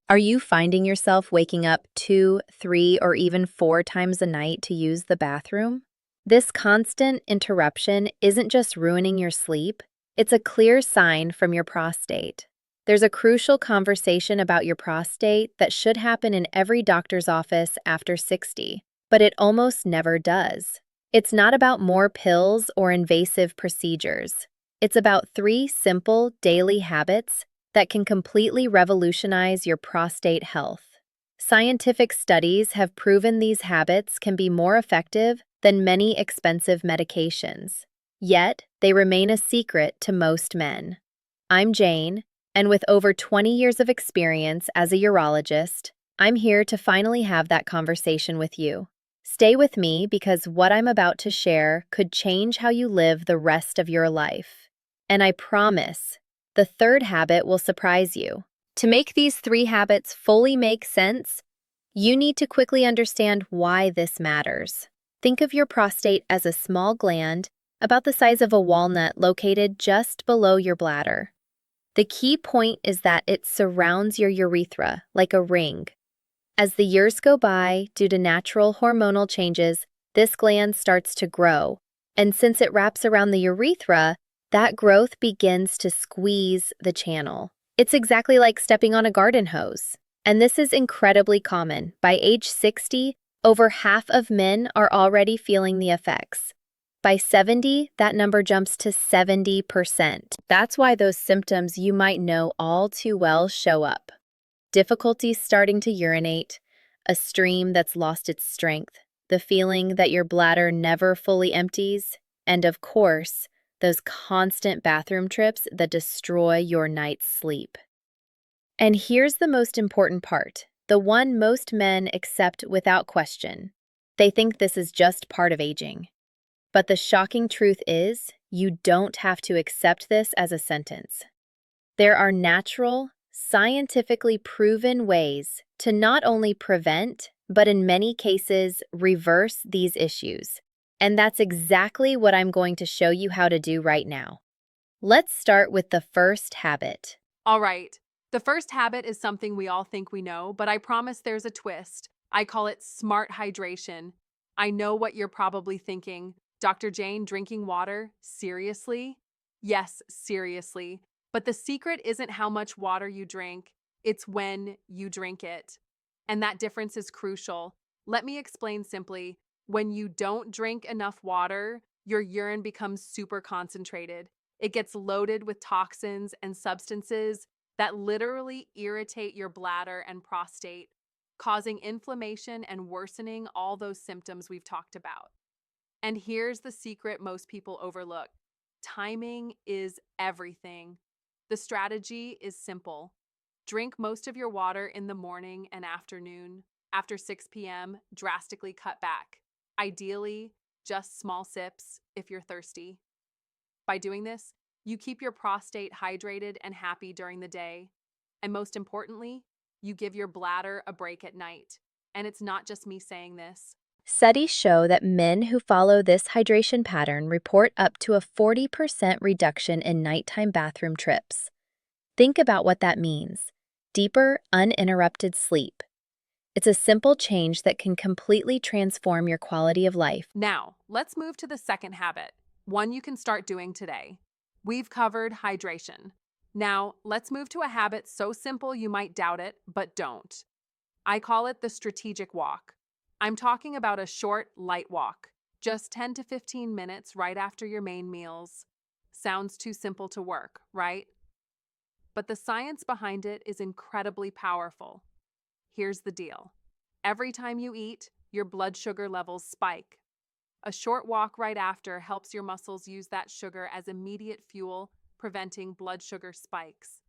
Are you finding yourself waking up 2, 3, or even 4 times a night to use the bathroom? This constant interruption isn't just ruining your sleep, it's a clear sign from your prostate. There's a crucial conversation about your prostate that should happen in every doctor's office after 60, but it almost never does. It's not about more pills or invasive procedures. It's about 3 simple daily habits that can completely revolutionize your prostate health. Scientific studies have proven these habits can be more effective than many expensive medications. Yet, they remain a secret to most men. I'm Jane, and with over 20 years of experience as a urologist, I'm here to finally have that conversation with you. Stay with me because what I'm about to share could change how you live the rest of your life. And I promise, the third habit will surprise you. To make these 3 habits fully make sense, you need to quickly understand why this matters. Think of your prostate as a small gland about the size of a walnut located just below your bladder. The key point is that it surrounds your urethra like a ring. As the years go by, due to natural hormonal changes, this gland starts to grow, and since it wraps around the urethra, that growth begins to squeeze the channel. It's exactly like stepping on a garden hose. And this is incredibly common. By age 60, over half of men are already feeling the effects. By 70, that number jumps to 70%. That's why those symptoms you might know all too well show up. Difficulty starting to urinate, a stream that's lost its strength, the feeling that your bladder never fully empties, and of course, those constant bathroom trips that destroy your night's sleep. And here's the most important part, the one most men accept without question. They think this is just part of aging. But the shocking truth is, you don't have to accept this as a sentence. There are natural, scientifically proven ways to not only prevent, but in many cases, reverse these issues. And that's exactly what I'm going to show you how to do right now. Let's start with the first habit. All right. The first habit is something we all think we know, but I promise there's a twist. I call it smart hydration. I know what you're probably thinking. Dr. Jane, drinking water? Seriously? Yes, seriously. But the secret isn't how much water you drink, it's when you drink it. And that difference is crucial. Let me explain simply. When you don't drink enough water, your urine becomes super concentrated. It gets loaded with toxins and substances that literally irritate your bladder and prostate, causing inflammation and worsening all those symptoms we've talked about. And here's the secret most people overlook: timing is everything. The strategy is simple. Drink most of your water in the morning and afternoon. After 6 p.m., drastically cut back. Ideally, just small sips if you're thirsty. By doing this, you keep your prostate hydrated and happy during the day. And most importantly, you give your bladder a break at night. And it's not just me saying this. Studies show that men who follow this hydration pattern report up to a 40% reduction in nighttime bathroom trips. Think about what that means. Deeper, uninterrupted sleep. It's a simple change that can completely transform your quality of life. Now, let's move to the second habit, one you can start doing today. We've covered hydration. Now, let's move to a habit so simple you might doubt it, but don't. I call it the strategic walk. I'm talking about a short, light walk, just 10 to 15 minutes right after your main meals. Sounds too simple to work, right? But the science behind it is incredibly powerful. Here's the deal. Every time you eat, your blood sugar levels spike. A short walk right after helps your muscles use that sugar as immediate fuel, preventing blood sugar spikes.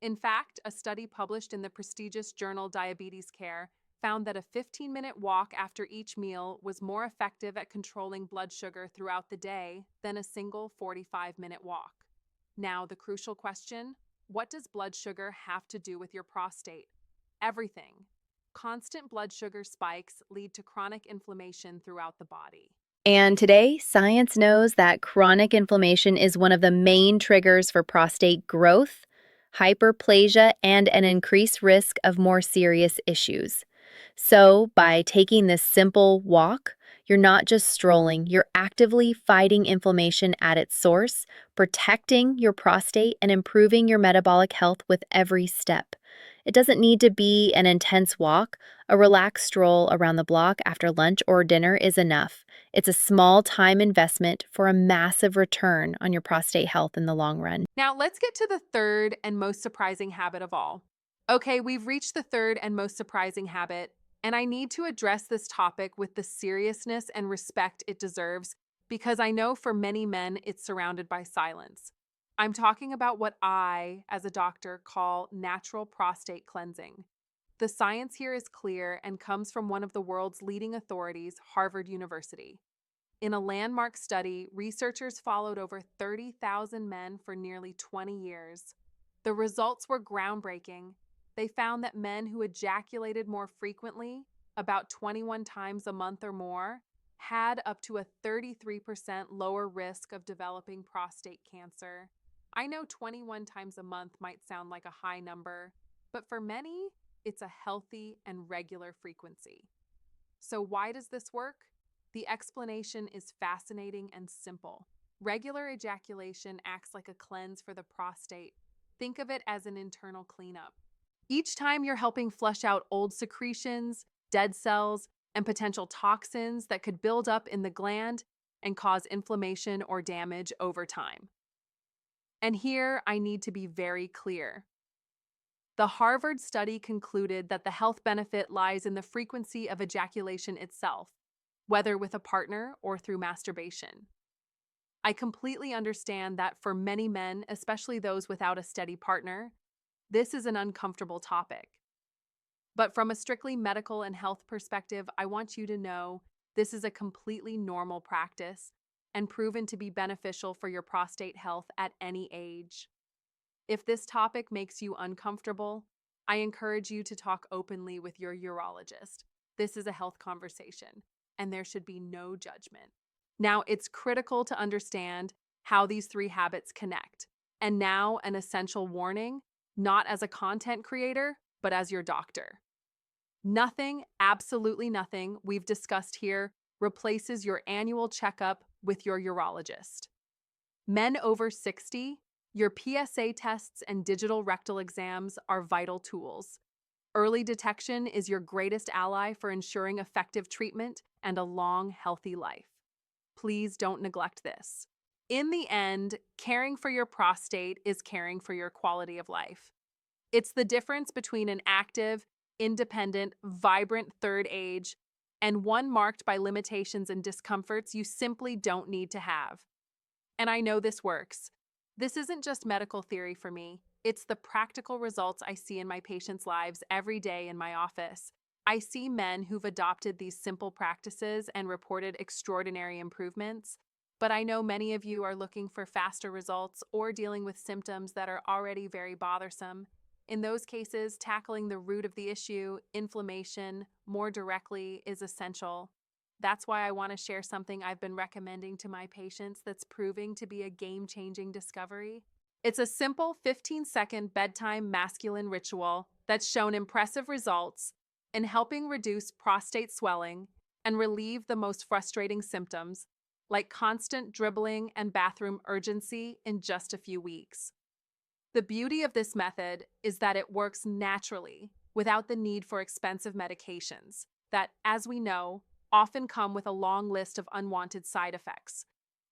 In fact, a study published in the prestigious journal Diabetes Care found that a 15-minute walk after each meal was more effective at controlling blood sugar throughout the day than a single 45-minute walk. Now, the crucial question: what does blood sugar have to do with your prostate? Everything. Constant blood sugar spikes lead to chronic inflammation throughout the body. And today, science knows that chronic inflammation is one of the main triggers for prostate growth, hyperplasia, and an increased risk of more serious issues. So, by taking this simple walk, you're not just strolling, you're actively fighting inflammation at its source, protecting your prostate, and improving your metabolic health with every step. It doesn't need to be an intense walk. A relaxed stroll around the block after lunch or dinner is enough. It's a small time investment for a massive return on your prostate health in the long run. Now, let's get to the third and most surprising habit of all. Okay, we've reached the third and most surprising habit, and I need to address this topic with the seriousness and respect it deserves because I know for many men it's surrounded by silence. I'm talking about what I, as a doctor, call natural prostate cleansing. The science here is clear and comes from one of the world's leading authorities, Harvard University. In a landmark study, researchers followed over 30,000 men for nearly 20 years. The results were groundbreaking. They found that men who ejaculated more frequently, about 21 times a month or more, had up to a 33% lower risk of developing prostate cancer. I know 21 times a month might sound like a high number, but for many, it's a healthy and regular frequency. So, why does this work? The explanation is fascinating and simple. Regular ejaculation acts like a cleanse for the prostate. Think of it as an internal cleanup. Each time you're helping flush out old secretions, dead cells, and potential toxins that could build up in the gland and cause inflammation or damage over time. And here I need to be very clear. The Harvard study concluded that the health benefit lies in the frequency of ejaculation itself, whether with a partner or through masturbation. I completely understand that for many men, especially those without a steady partner, this is an uncomfortable topic. But from a strictly medical and health perspective, I want you to know this is a completely normal practice and proven to be beneficial for your prostate health at any age. If this topic makes you uncomfortable, I encourage you to talk openly with your urologist. This is a health conversation, and there should be no judgment. Now, it's critical to understand how these three habits connect. And now, an essential warning, not as a content creator, but as your doctor. Nothing, absolutely nothing, we've discussed here replaces your annual checkup with your urologist. Men over 60, your PSA tests and digital rectal exams are vital tools. Early detection is your greatest ally for ensuring effective treatment and a long, healthy life. Please don't neglect this. In the end, caring for your prostate is caring for your quality of life. It's the difference between an active, independent, vibrant third age and one marked by limitations and discomforts you simply don't need to have. And I know this works. This isn't just medical theory for me. It's the practical results I see in my patients' lives every day in my office. I see men who've adopted these simple practices and reported extraordinary improvements, but I know many of you are looking for faster results or dealing with symptoms that are already very bothersome. In those cases, tackling the root of the issue, inflammation, more directly is essential. That's why I want to share something I've been recommending to my patients that's proving to be a game-changing discovery. It's a simple 15-second bedtime masculine ritual that's shown impressive results in helping reduce prostate swelling and relieve the most frustrating symptoms, like constant dribbling and bathroom urgency, in just a few weeks. The beauty of this method is that it works naturally without the need for expensive medications that, as we know, often come with a long list of unwanted side effects.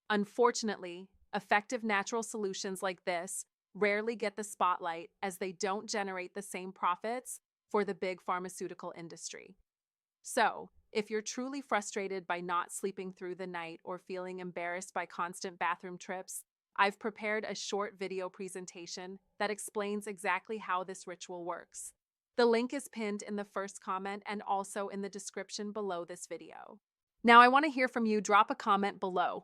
Unfortunately, effective natural solutions like this rarely get the spotlight as they don't generate the same profits for the big pharmaceutical industry. So, if you're truly frustrated by not sleeping through the night or feeling embarrassed by constant bathroom trips, I've prepared a short video presentation that explains exactly how this ritual works. The link is pinned in the first comment and also in the description below this video. Now, I want to hear from you. Drop a comment below.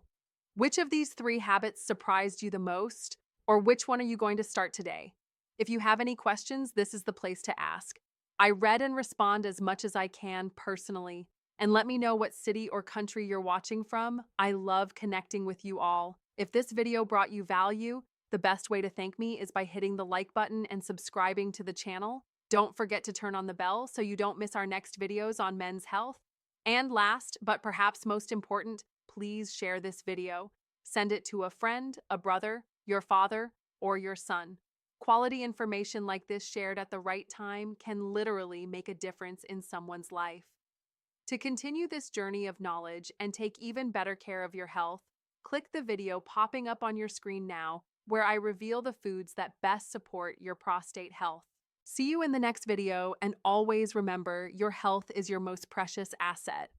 Which of these three habits surprised you the most, or which one are you going to start today? If you have any questions, this is the place to ask. I read and respond as much as I can personally, and let me know what city or country you're watching from. I love connecting with you all. If this video brought you value, The best way to thank me is by hitting the like button and subscribing to the channel. Don't forget to turn on the bell so you don't miss our next videos on men's health. And last, but perhaps most important, please share this video. Send it to a friend, a brother, your father, or your son. Quality information like this shared at the right time can literally make a difference in someone's life. To continue this journey of knowledge and take even better care of your health, click the video popping up on your screen now, where I reveal the foods that best support your prostate health. See you in the next video, and always remember, your health is your most precious asset.